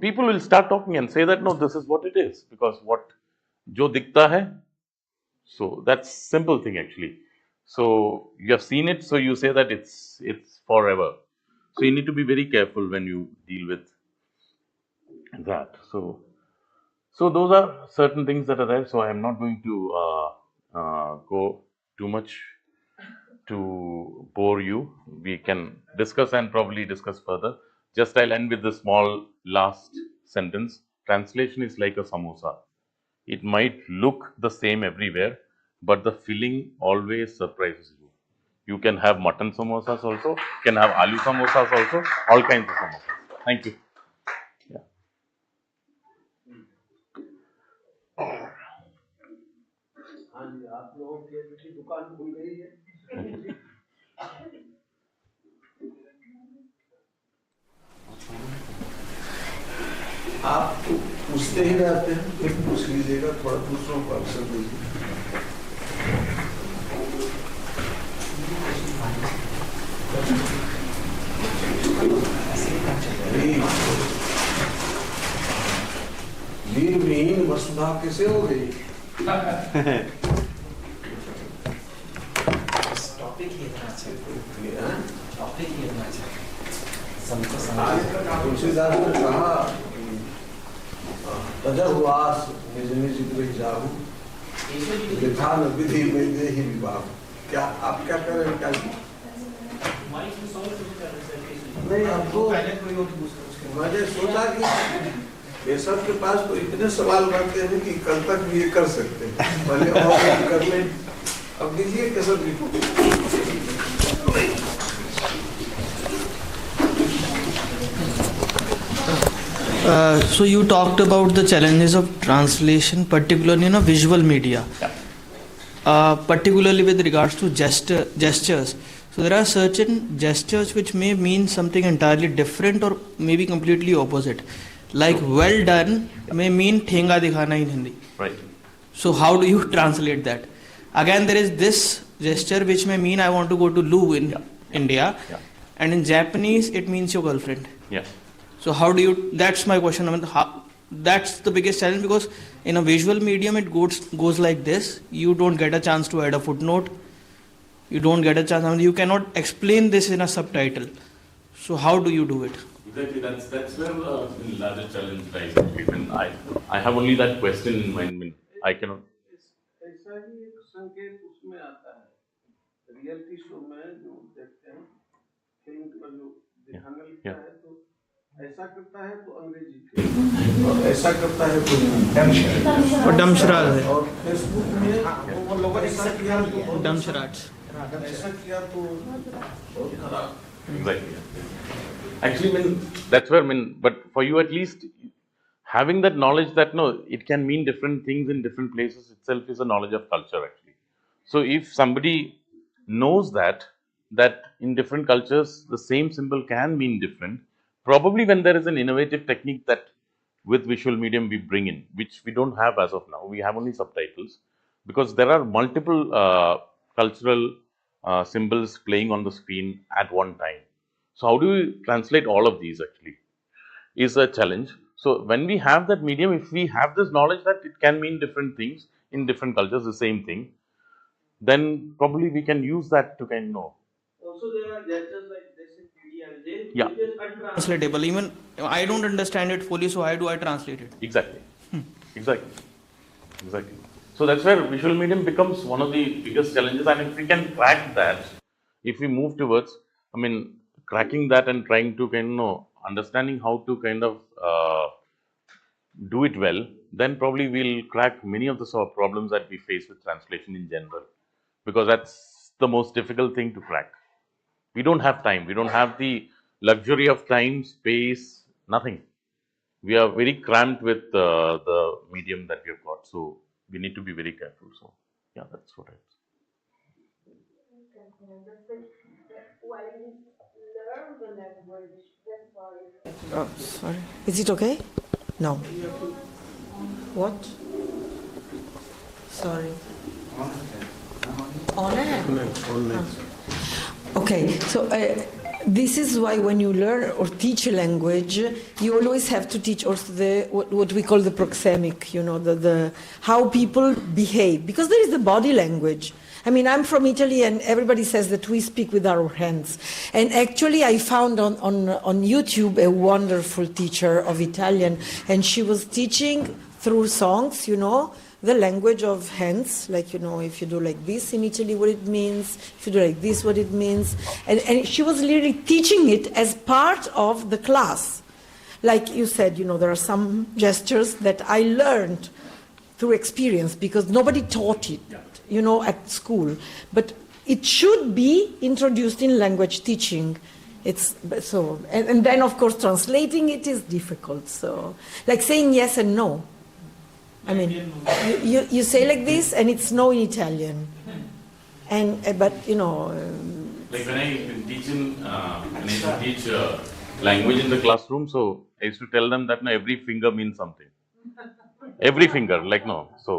people will start talking and say that no, this is what it is because what jo dikta hai. So that's simple thing actually. So you have seen it, so you say that it's forever. So you need to be very careful when you deal with that. So those are certain things that are there. So I am not going to go too much to bore you. We can discuss and probably discuss further. Just I'll end with the small last sentence. Translation is like a samosa. it might look the same everywhere, but the filling always surprises you. You can have mutton samosas also, you can have aloo samosas also, all kinds of samosas. Thank you. Yeah. हाँ जी, आप लोगों की दुकान खुल गई है। आप तो पूछते ही रहते हैं, फिर पूछ लीजिएगा, थोड़ा दूसरों को अवसर दीजिए। वीरविहीन वसुधा कैसे हो गई? टॉपिक ही इतना अच्छा है, टॉपिक ही इतना अच्छा है, सबको तुलसीदास ने कहा तजहुआस निज निज गृह जाहु विधान विधि में दे ही विवाह। क्या आप क्या करें? क्या नहीं, हमको मैंने सोचा कि ये सब के पास तो इतने सवाल बनते हैं कि कल तक भी ये कर सकते हैं, पहले और कर लें। अब दीजिए कैसे So you talked about the challenges of translation, particularly in a visual media, particularly with regards to gestures. So there are certain gestures which may mean something entirely different or maybe completely opposite. Like well done may mean thenga dikhana in Hindi. Right. So how do you translate that? Again, there is this gesture which may mean I want to go to loo in India, and in Japanese it means your girlfriend. Yeah. So how do you? That's my question. I mean, that's the biggest challenge, because in a visual medium it goes like this. You don't get a chance to add a footnote. You don't get a chance. I mean, you cannot explain this in a subtitle. So how do you do it? Exactly. That's where the larger challenge lies. When I have only that question in mind. When I cannot. ऐसा ही एक संकेत उसमें आता है, reality show में जो देखते हैं, फिल्म का जो दिखाने लगता है, तो ऐसा करता है तो अंग्रेजी और ऐसा करता है तो डमशराज है, और फेसबुक में वो लोग ऐसा किया तो डमशराज, ऐसा किया तो बहुत खराब। Exactly. Actually, that's where but for you at least, having that knowledge that no, it can mean different things in different places itself is a knowledge of culture actually. So if somebody knows that in different cultures the same symbol can mean different, probably when there is an innovative technique that with visual medium we bring in, which we don't have as of now, we have only subtitles, because there are multiple cultural symbols playing on the screen at one time. So how do we translate all of these actually is a challenge. So when we have that medium, if we have this knowledge that it can mean different things in different cultures, the same thing, then probably we can use that to kind of know. Also there are gestures like this in PDL, Yeah. it is translatable. Even I don't understand it fully, so how do I translate it? Exactly. Exactly. So that's where visual medium becomes one of the biggest challenges, and if we can crack that, if we move towards, cracking that and trying to kind of understanding how to kind of do it well, then probably we'll crack many of the sort of problems that we face with translation in general, because that's the most difficult thing to crack. We don't have time. We don't have the luxury of time, space, nothing. We are very cramped with the medium that we have got. So we need to be very careful. So yeah, that's what I While you learn the language, that's why. Oh, sorry. Is it okay? No. What? Sorry. On air? Okay, so this is why when you learn or teach a language, you always have to teach also what we call the proxemic, the how people behave, because there is the body language. I mean, I'm from Italy, and everybody says that we speak with our hands. And actually, I found on YouTube a wonderful teacher of Italian, and she was teaching through songs, the language of hands, like, if you do like this in Italy, what it means, if you do like this, what it means. And she was literally teaching it as part of the class. Like you said, there are some gestures that I learned through experience because nobody taught it, at school. But it should be introduced in language teaching. And then of course translating it is difficult. So, like saying yes and no. I mean, you say like this and it's no in Italian. But like when I used to teach language in the classroom, so I used to tell them that every finger means something. Every finger, so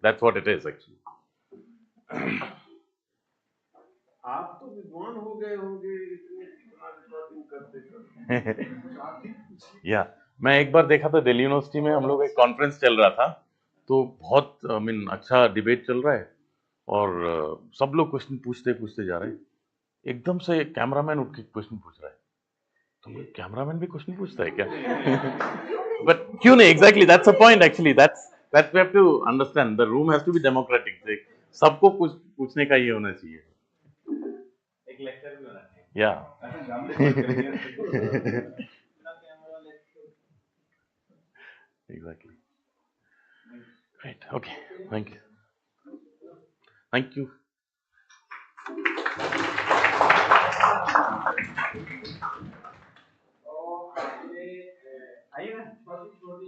that's what it is actually. आप तो विद्वान हो गए होंगे इतना recording करते या मैं एक बार देखा था दिल्ली यूनिवर्सिटी में, हम लोग एक कॉन्फ्रेंस चल रहा था, तो बहुत अच्छा डिबेट चल रहा है और सब लोग क्वेश्चन पूछते जा रहे हैं। एकदम से कैमरामैन उठ के क्वेश्चन पूछ रहा है, तो कैमरामैन भी क्वेश्चन पूछता है क्या? बट क्यों नहीं? Exactly that's a point actually, that's we have to understand, the room has to be democratic, सबको कुछ पूछने का ये होना चाहिए। एक लेक्चर भी होना चाहिए। या exactly, right, okay, thank you. आइए ना, छोटी छोटी